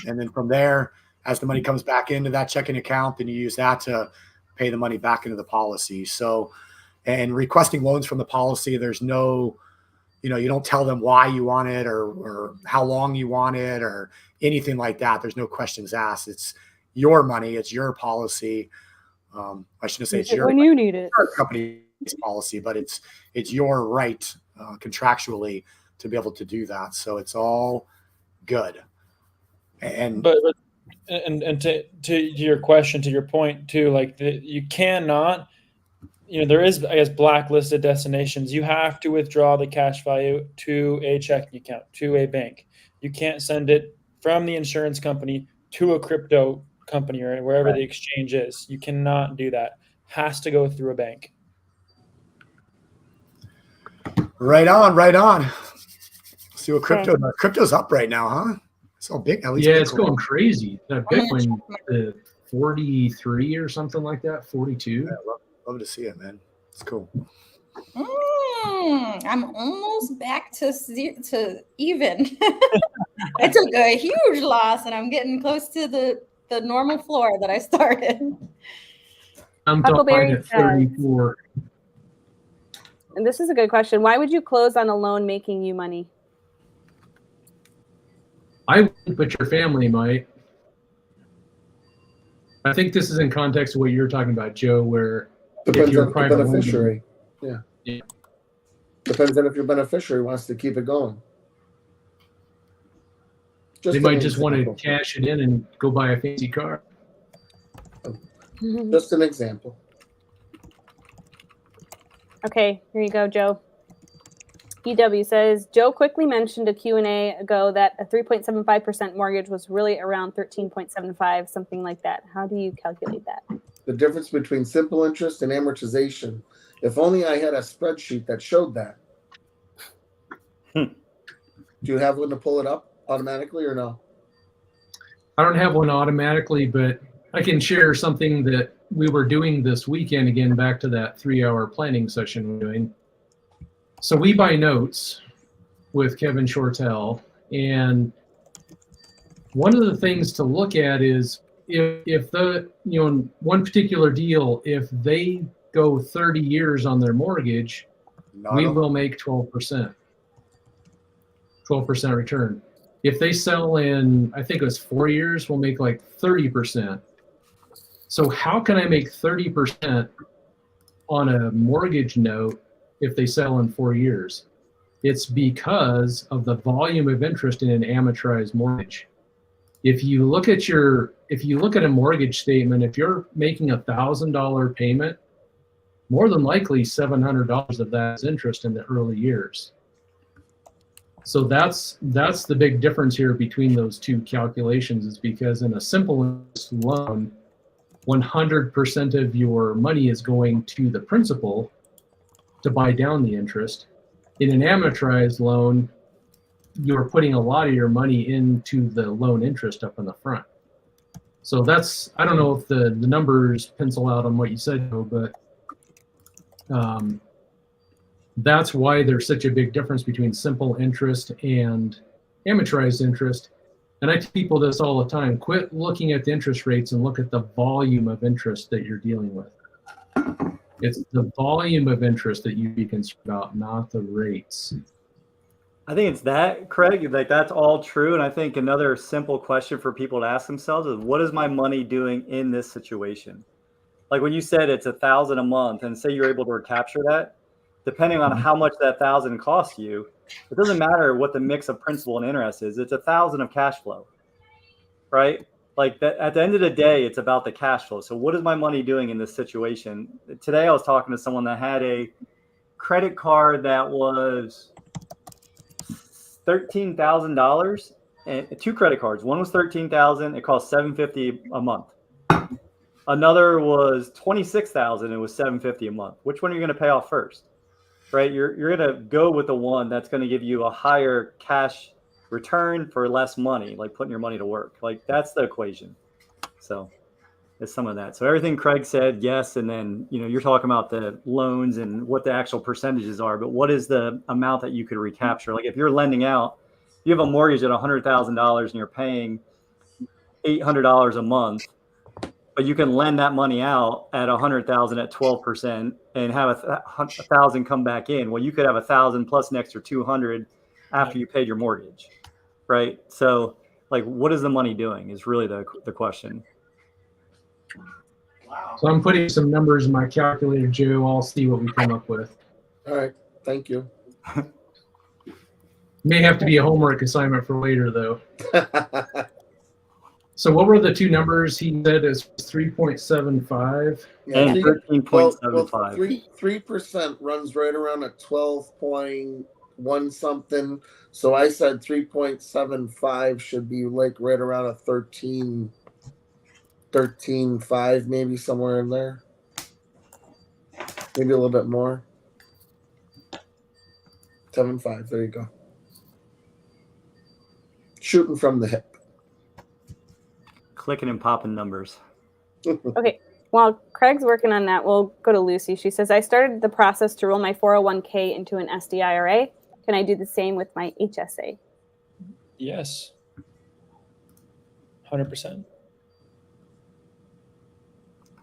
and then from there, as the money comes back into that checking account, then you use that to pay the money back into the policy. So, and requesting loans from the policy, there's no, you don't tell them why you want it or how long you want it or anything like that. There's no questions asked. It's your money. It's your policy. I shouldn't say it's your when you need it. company's policy, but it's your right contractually to be able to do that. So it's all good. And to your question, to your point too, like you cannot, there is, I guess, blacklisted destinations. You have to withdraw the cash value to a checking account, to a bank. You can't send it from the insurance company to a crypto company or wherever the exchange is. You cannot do that. Has to go through a bank. Right on. See what crypto's up right now, huh? It's all big. At least it's going crazy. That Bitcoin, 43 or something like that, 42. Yeah, love to see it, man. It's cool. I'm almost back to even. I took a huge loss, and I'm getting close to the normal floor that I started. I'm talking at 34. And this is a good question. Why would you close on a loan making you money? I wouldn't, but your family might. I think this is in context of what you're talking about, Joe, where Depends if you're on a private the beneficiary. lender, Yeah. Depends on if your beneficiary wants to keep it going. They might just want to cash it in and go buy a fancy car. Just an example. Okay, here you go, Joe. EW says, Joe quickly mentioned a Q&A ago that a 3.75% mortgage was really around 13.75, something like that. How do you calculate that? The difference between simple interest and amortization. If only I had a spreadsheet that showed that. Do you have one to pull it up automatically or no? I don't have one automatically, but I can share something that we were doing this weekend, again, back to that 3-hour planning session we're doing. So we buy notes with Kevin Shortell, and one of the things to look at is if the, one particular deal, if they go 30 years on their mortgage, we will make 12% return. If they sell in, I think it was 4 years, we'll make like 30%. So how can I make 30% on a mortgage note if they sell in 4 years? It's because of the volume of interest in an amortized mortgage. If you look at a mortgage statement, if you're making $1,000 payment, more than likely $700 of that is interest in the early years. So that's the big difference here between those two calculations, is because in a simple loan, 100% of your money is going to the principal to buy down the interest. In an amortized loan, you're putting a lot of your money into the loan interest up in the front. So that's, I don't know if the numbers pencil out on what you said, Joe, but that's why there's such a big difference between simple interest and amortized interest. And I tell people this all the time: quit looking at the interest rates and look at the volume of interest that you're dealing with. It's the volume of interest that you be concerned about, not the rates. I think it's that, Craig, like that's all true. And I think another simple question for people to ask themselves is, what is my money doing in this situation? Like when you said it's $1,000 a month, and say you're able to recapture that, depending on how much that $1,000 costs you, it doesn't matter what the mix of principal and interest is. It's $1,000 of cash flow, right? Like that, at the end of the day, it's about the cash flow. So what is my money doing in this situation? Today, I was talking to someone that had a credit card that was $13,000 and 2 credit cards. One was $13,000. It cost $750 a month. Another was $26,000. It was $750 a month. Which one are you going to pay off first? Right? You're going to go with the one that's going to give you a higher cash return for less money, like putting your money to work. Like that's the equation. So it's some of that. So everything Craig said, yes. And then, you're talking about the loans and what the actual percentages are, but what is the amount that you could recapture? Like if you're lending out, you have a mortgage at $100,000 and you're paying $800 a month, but you can lend that money out at $100,000 at 12% and have $1,000 come back in. Well, you could have $1,000 plus an extra $200 after you paid your mortgage, right? So, like, what is the money doing? Is really the question. So I'm putting some numbers in my calculator, Joe. I'll see what we come up with. All right. Thank you. May have to be a homework assignment for later, though. So what were the two numbers he said? Is 3.75 and 13.75. 3% runs right around a 12.1 something. So I said 3.75 should be like right around a 13.5, maybe somewhere in there. Maybe a little bit more. 7.5. There you go. Shooting from the hip. Clicking and popping numbers. Okay. While Craig's working on that, we'll go to Lucy. She says, I started the process to roll my 401k into an SDIRA. Can I do the same with my HSA? Yes. 100%.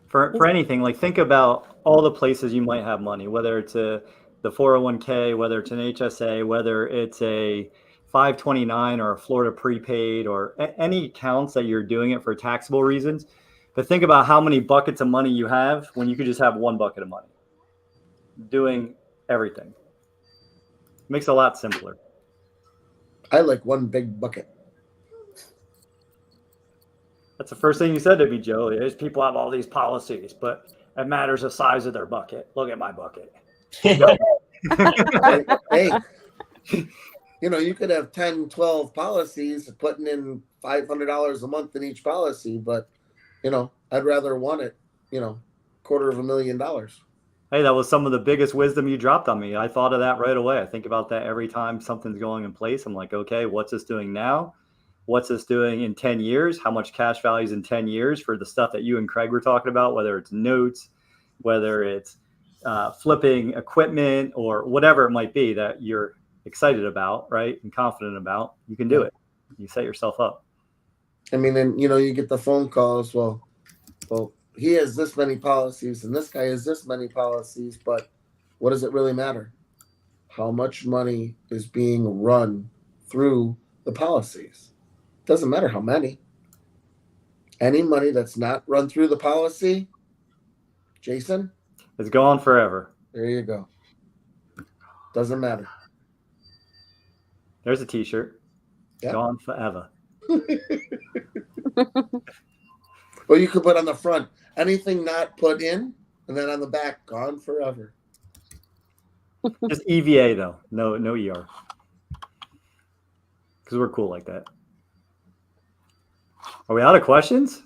For anything, like think about all the places you might have money, whether it's the 401k, whether it's an HSA, whether it's a 529 or a Florida prepaid or any accounts that you're doing it for taxable reasons. But think about how many buckets of money you have when you could just have one bucket of money doing everything. It makes it a lot simpler. I like one big bucket. That's the first thing you said to me, Joe. Is people have all these policies, but it matters the size of their bucket. Look at my bucket. Hey, you could have 10, 12 policies putting in $500 a month in each policy, but, I'd rather want it, $250,000. Hey, that was some of the biggest wisdom you dropped on me. I thought of that right away. I think about that every time something's going in place. I'm like, okay, what's this doing now? What's this doing in 10 years? How much cash values in 10 years for the stuff that you and Craig were talking about, whether it's notes, whether it's flipping equipment or whatever it might be that you're excited about, right? And confident about, you can do it. You set yourself up. I mean, and you get the phone calls. Well, he has this many policies and this guy has this many policies, but what does it really matter? How much money is being run through the policies? Doesn't matter how many. Any money that's not run through the policy, Jason, it's gone forever. There you go. Doesn't matter. There's a t-shirt. Yep. Gone forever. Well, you could put on the front, anything not put in, and then on the back, gone forever. Just EVA though, no ER, because we're cool like that. Are we out of questions?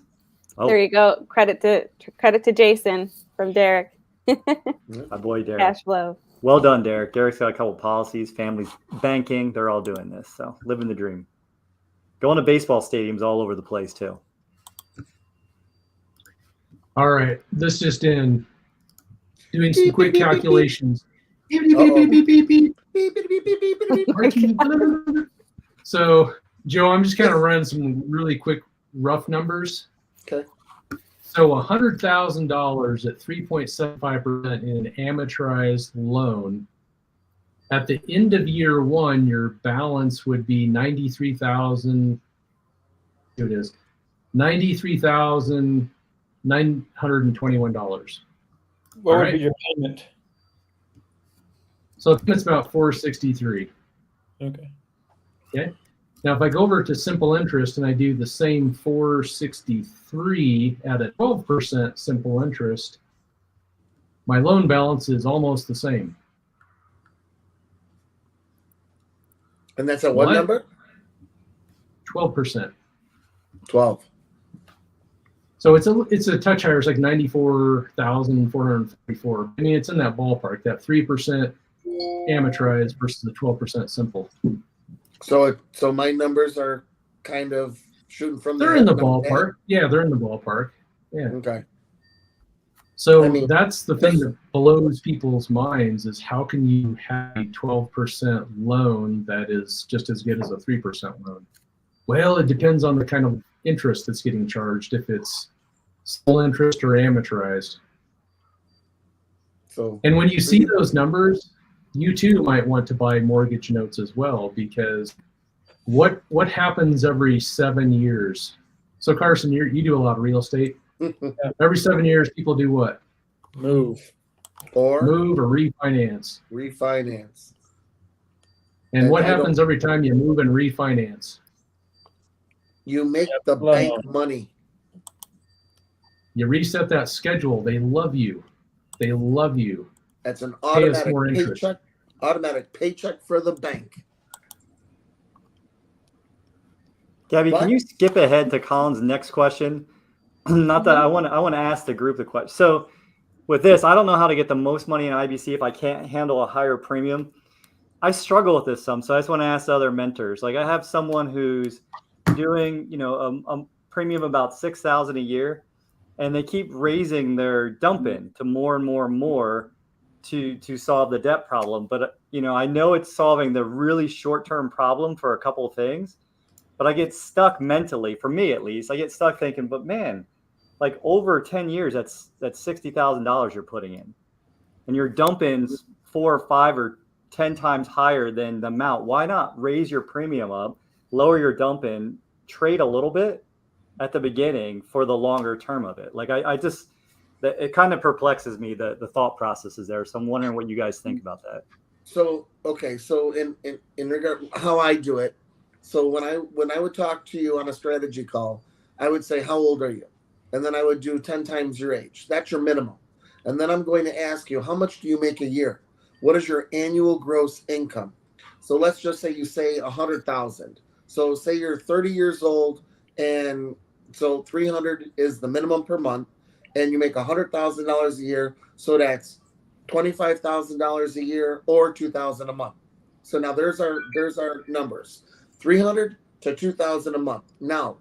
Oh. There you go. Credit to Jason from Derek. My boy Derek. Cash flow. Well done, Derek. Derek's got a couple policies, families, banking. They're all doing this. So living the dream. Going to baseball stadiums all over the place too. All right, this just in. Doing some quick calculations. So, Joe, I'm just kind of running some really quick rough numbers. Okay. So $100,000 at 3.75% in an amortized loan. At the end of year one, your balance would be $93,921. What would right. be your payment? So it's about $463. Okay. Okay. Now, if I go over to simple interest and I do the same $463 at a 12% simple interest, my loan balance is almost the same. And that's at what number? 12%. 12. So it's a touch higher. It's like 94,444. I mean, it's in that ballpark. That 3% amortized versus the 12% simple. So my numbers are kind of shooting from They're in the ballpark. Yeah, they're in the ballpark. Yeah. Okay. So I mean, that's the thing that blows people's minds is how can you have a 12% loan that is just as good as a 3% loan? Well, it depends on the kind of interest that's getting charged, if it's full interest or amortized. And when you see those numbers, you too might want to buy mortgage notes as well, because what happens every 7 years? So Carson, you do a lot of real estate. Every 7 years, people do what? Move or refinance. Refinance. And what happens every time you move and refinance? You make the bank money. You reset that schedule. They love you. They love you. That's an automatic paycheck for the bank. Gabby, can you skip ahead to Colin's next question? Not that I want to ask the group the question. So with this, I don't know how to get the most money in IBC if I can't handle a higher premium. I struggle with this some, so I just want to ask other mentors. Like I have someone who's doing, a premium about $6,000 a year, and they keep raising their dump in to more and more and more to solve the debt problem. But I know it's solving the really short-term problem for a couple of things, but I get stuck mentally, for me at least. I get stuck thinking, but man, like over 10 years, that's $60,000 you're putting in, and your dump in's 4 or 5 or 10 times higher than the amount. Why not raise your premium up, lower your dump in, trade a little bit at the beginning for the longer term of it? Like it kind of perplexes me, the thought process is there. So I'm wondering what you guys think about that. So, okay. So in regard how I do it. So when I would talk to you on a strategy call, I would say, how old are you? And then I would do 10 times your age. That's your minimum. And then I'm going to ask you, how much do you make a year? What is your annual gross income? So let's just say you say 100,000. So say you're 30 years old, and so 300 is the minimum per month, and you make $100,000 a year. So that's $25,000 a year or $2,000 a month. So now there's our numbers, 300 to 2,000 a month. Now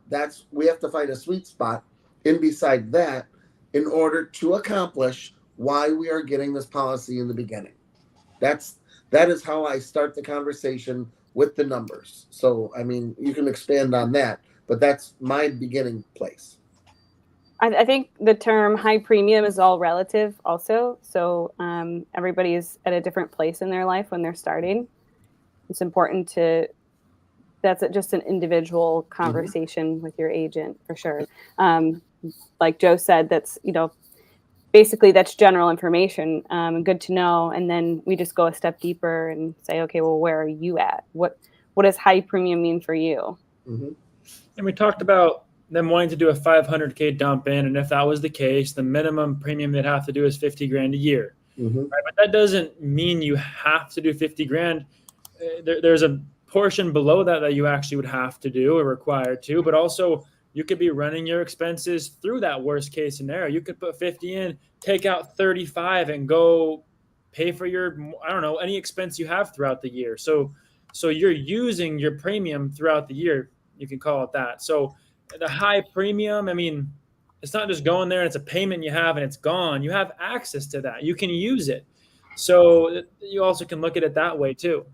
we have to find a sweet spot in beside that in order to accomplish why we are getting this policy in the beginning. That is how I start the conversation with the numbers. So, I mean, you can expand on that, but that's my beginning place. I think the term high premium is all relative also. So everybody's at a different place in their life when they're starting. It's important that's just an individual conversation with your agent for sure. Like Joe said, that's, basically that's general information, good to know. And then we just go a step deeper and say, okay, well, where are you at? What does high premium mean for you? Mm-hmm. And we talked about them wanting to do a $500K dump in. And if that was the case, the minimum premium they'd have to do is $50,000 a year. Mm-hmm. Right? But that doesn't mean you have to do $50,000. There's a portion below that you actually would have to do or required to, but also you could be running your expenses through that worst case scenario. You could put 50 in, take out 35 and go pay for your, I don't know, any expense you have throughout the year. So you're using your premium throughout the year. You can call it that. So the high premium, I mean, it's not just going there and it's a payment you have and it's gone. You have access to that. You can use it. So you also can look at it that way too.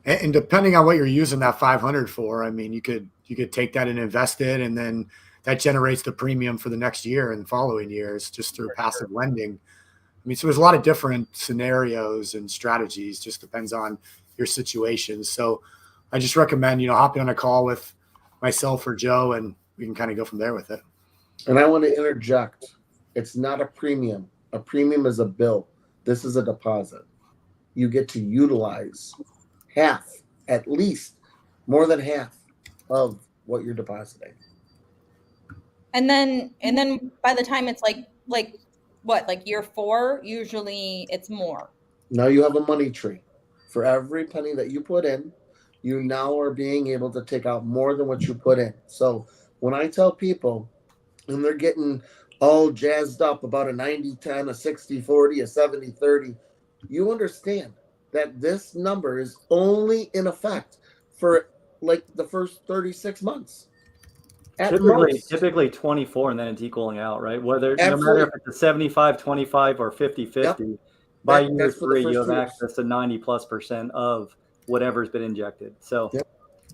And depending on what you're using that 500 for, I mean, you could take that and invest it, and then that generates the premium for the next year and following years just through passive lending. I mean, so there's a lot of different scenarios and strategies. Just depends on your situation. So I just recommend, hopping on a call with myself or Joe, and we can kind of go from there with it. And I want to interject. It's not a premium. A premium is a bill. This is a deposit. You get to utilize half, at least more than half of what you're depositing. And then by the time it's like year 4, usually it's more. Now you have a money tree. For every penny that you put in, you now are being able to take out more than what you put in. So when I tell people, and they're getting all jazzed up about a 90-10, a 60-40, a 70-30, you understand that this number is only in effect for like the first 36 months. Typically 24, and then it's equaling out, right? Whether no matter if it's a 75-25 or 50-50, yep. By year 3 you have access to 90+% of whatever's been injected. So, yep.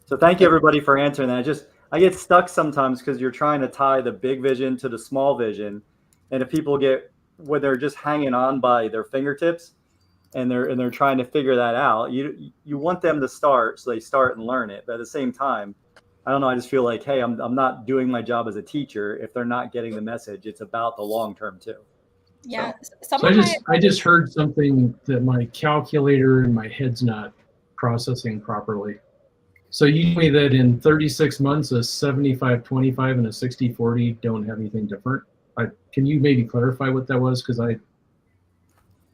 So thank you everybody for answering that. I get stuck sometimes because you're trying to tie the big vision to the small vision, and if people when they're just hanging on by their fingertips, and they're trying to figure that out, you want them to start, so they start and learn it. But at the same time, I don't know, I just feel like, hey, I'm not doing my job as a teacher if they're not getting the message. It's about the long term too. Yeah. So I just heard something that my calculator in my head's not processing properly. So you told me that in 36 months, a 75-25 and a 60-40 don't have anything different. Can you maybe clarify what that was? Because I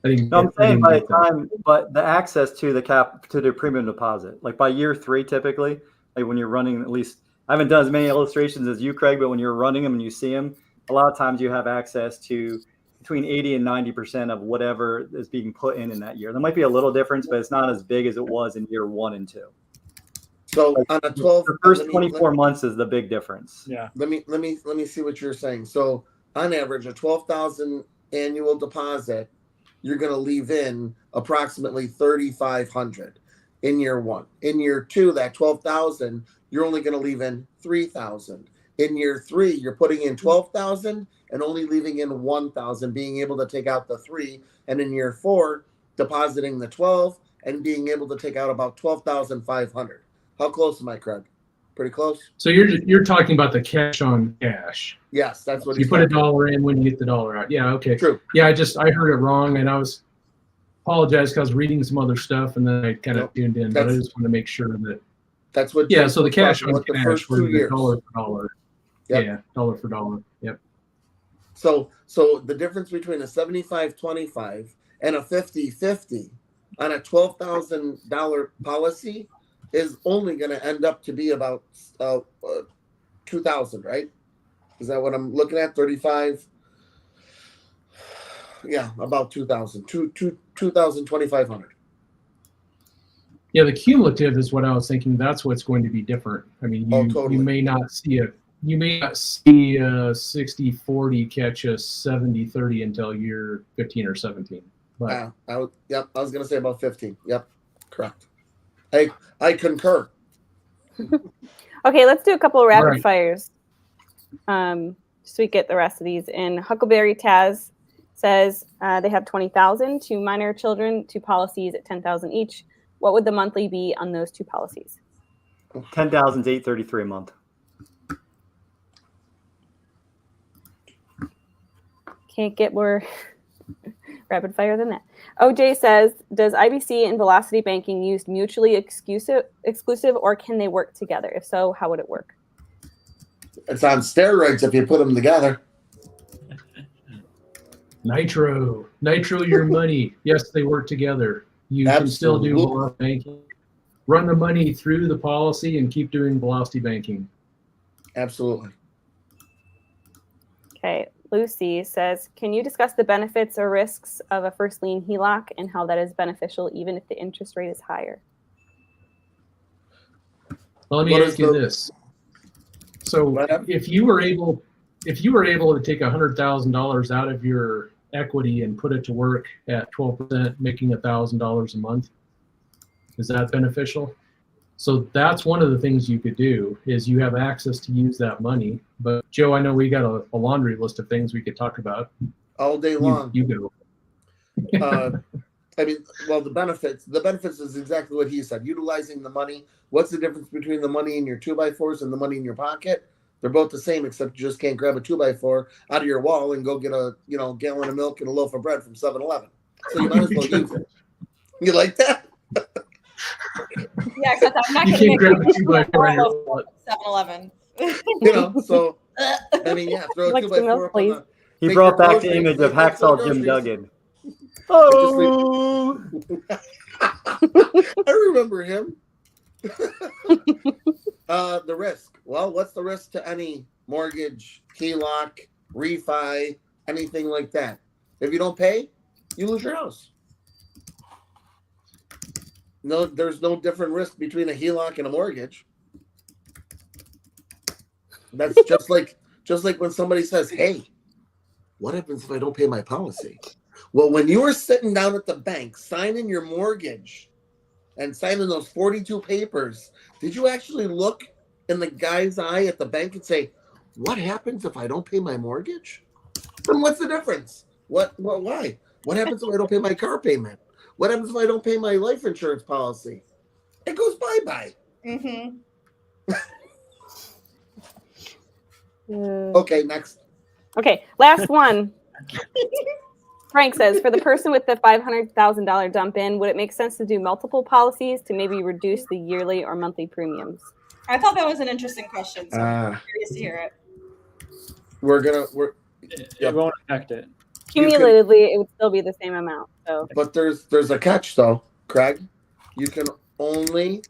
think I'm saying by the time, but the access to the premium deposit, like by year 3, typically, like when you're running, at least I haven't done as many illustrations as you, Craig, but when you're running them and you see them, a lot of times you have access to between 80 and 90% of whatever is being put in that year. There might be a little difference, but it's not as big as it was in year 1 and 2. So on a 12, the first 24 months is the big difference. Yeah. Let me see what you're saying. So on average, a 12,000 annual deposit, you're going to leave in approximately 3,500 in year 1. In year 2, that 12,000, you're only going to leave in 3,000. In year 3, you're putting in 12,000 and only leaving in 1,000, being able to take out the 3. And in year 4, depositing the 12 and being able to take out about 12,500. How close am I, Craig? Pretty close. So you're talking about the cash on cash. Yes, that's what you put $1 in when you get the $1 out. Yeah, okay. True. Yeah, I heard it wrong, and I apologize because I was reading some other stuff, and then I kind of tuned in. But I just want to make sure that that's what. Yeah, so the cash on cash was dollar for dollar. Yep. Yeah, dollar for dollar. Yep. So the difference between a 75-25 and a 50-50 on a $12,000 policy is only going to end up to be about 2,000, right? Is that what I'm looking at? 35. Yeah, about 2,000. 2,500. Yeah, the cumulative is what I was thinking. That's what's going to be different. I mean, totally. You may not see a 60-40 catch a 70-30 until you're 15 or 17. But I was going to say about 15. Yep, correct. I concur. Okay, let's do a couple of rapid fires. So we get the rest of these in. Huckleberry Taz says they have 20,000, 2 minor children, 2 policies at 10,000 each. What would the monthly be on those 2 policies? 10,000 is $833 a month. Can't get more rapid fire than that. OJ says, does IBC and Velocity Banking use mutually exclusive, or can they work together? If so, how would it work? It's on steroids if you put them together. Nitro your money. Yes, they work together. You can still do more banking. Run the money through the policy and keep doing Velocity Banking. Absolutely. Okay. Lucy says, can you discuss the benefits or risks of a first lien HELOC and how that is beneficial even if the interest rate is higher? Well, let me ask you this. So if you were able to take $100,000 out of your equity and put it to work at 12%, making $1,000 a month, is that beneficial? So that's one of the things you could do is you have access to use that money. But Joe, I know we got a laundry list of things we could talk about all day long. You go. I mean, well, the benefits is exactly what he said. Utilizing the money. What's the difference between the money in your 2x4s and the money in your pocket? They're both the same, except you just can't grab a 2x4 out of your wall and go get a gallon of milk and a loaf of bread from 7-Eleven. So you might as well use it. You like that? Yeah, except I'm not You going to can't grab a 2x4 on your wallet. 7-Eleven. So I mean, yeah, throw a 2x4 up on the. He brought back the image of Hacksaw Jim Duggan. Oh, I remember him. The risk. Well, what's the risk to any mortgage, HELOC, refi, anything like that? If you don't pay, you lose your house. No, there's no different risk between a HELOC and a mortgage. That's just like when somebody says, "Hey, what happens if I don't pay my policy?" Well, when you were sitting down at the bank signing your mortgage and signing those 42 papers, did you actually look in the guy's eye at the bank and say, "What happens if I don't pay my mortgage?" Then what's the difference? Why? What happens if I don't pay my car payment? What happens if I don't pay my life insurance policy? It goes bye-bye. Mm-hmm. Okay, next. Okay, last one. Frank says, for the person with the $500,000 dump in, would it make sense to do multiple policies to maybe reduce the yearly or monthly premiums? I thought that was an interesting question, so I'm curious to hear it. It won't affect it. Cumulatively, it would still be the same amount. So, but there's a catch though, Craig. You can only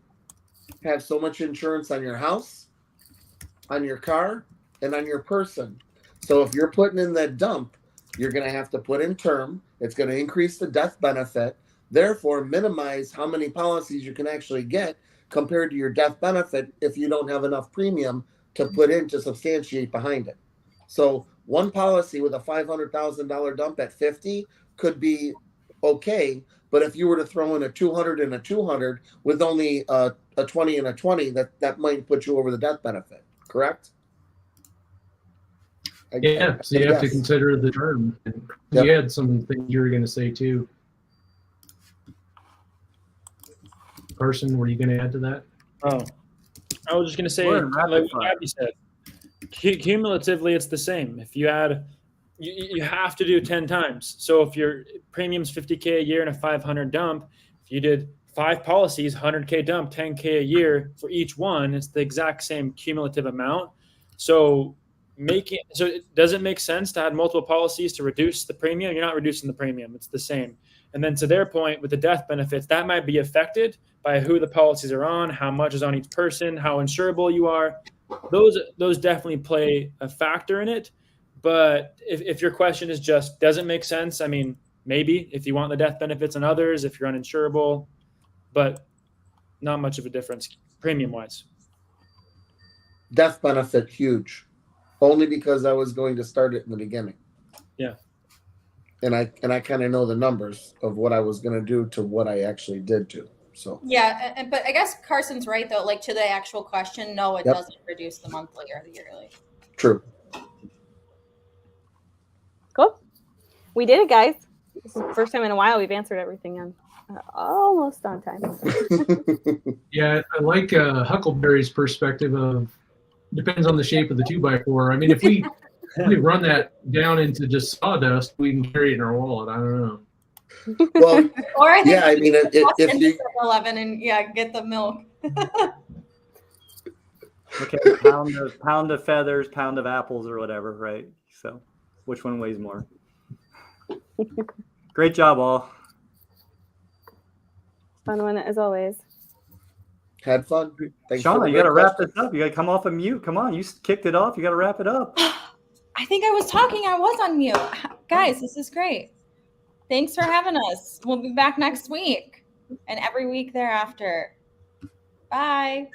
have so much insurance on your house, on your car, and on your person. So if you're putting in that dump, you're going to have to put in term. It's going to increase the death benefit, therefore minimize how many policies you can actually get compared to your death benefit if you don't have enough premium to put in to substantiate behind it. So one policy with a $500,000 dump at 50 could be okay, but if you were to throw in a 200 and a 200 with only a 20 and a 20, that might put you over the death benefit, correct? Yeah, so you have to consider the term. Yep. You had some things you were going to say too. Carson, were you going to add to that? Oh, I was just going to say, like what Abby said, cumulatively, it's the same. If you add, you have to do 10 times. So if your premium's $50K a year and a 500 dump, if you did 5 policies, 100K dump, 10K a year for each one, it's the exact same cumulative amount. So does it make sense to add multiple policies to reduce the premium? You're not reducing the premium. It's the same. And then to their point with the death benefits, that might be affected by who the policies are on, how much is on each person, how insurable you are. Those definitely play a factor in it. But if your question is just, does it make sense? I mean, maybe if you want the death benefits on others, if you're uninsurable, but not much of a difference premium-wise. Death benefit, huge. Only because I was going to start it in the beginning. Yeah. And I kind of know the numbers of what I was going to do to what I actually did do. So yeah, but I guess Carson's right though. Like to the actual question, no, it doesn't reduce the monthly or the yearly. True. Cool. We did it, guys. This is the first time in a while we've answered everything on almost on time. Yeah, I like Huckleberry's perspective of depends on the shape of the 2x4. I mean, if we run that down into just sawdust, we can carry it in our wallet. I don't know. Well, or I think yeah, I mean, if you 11 and get the milk. Okay, pound of feathers, pound of apples, or whatever, right? So, which one weighs more? Great job, all. Fun one as always. Had fun. Thanks Shauna, for the you got to great wrap questions. this up. You got to come off of mute. Come on, you kicked it off. You got to wrap it up. I think I was talking. I was on mute. Guys, this is great. Thanks for having us. We'll be back next week and every week thereafter. Bye.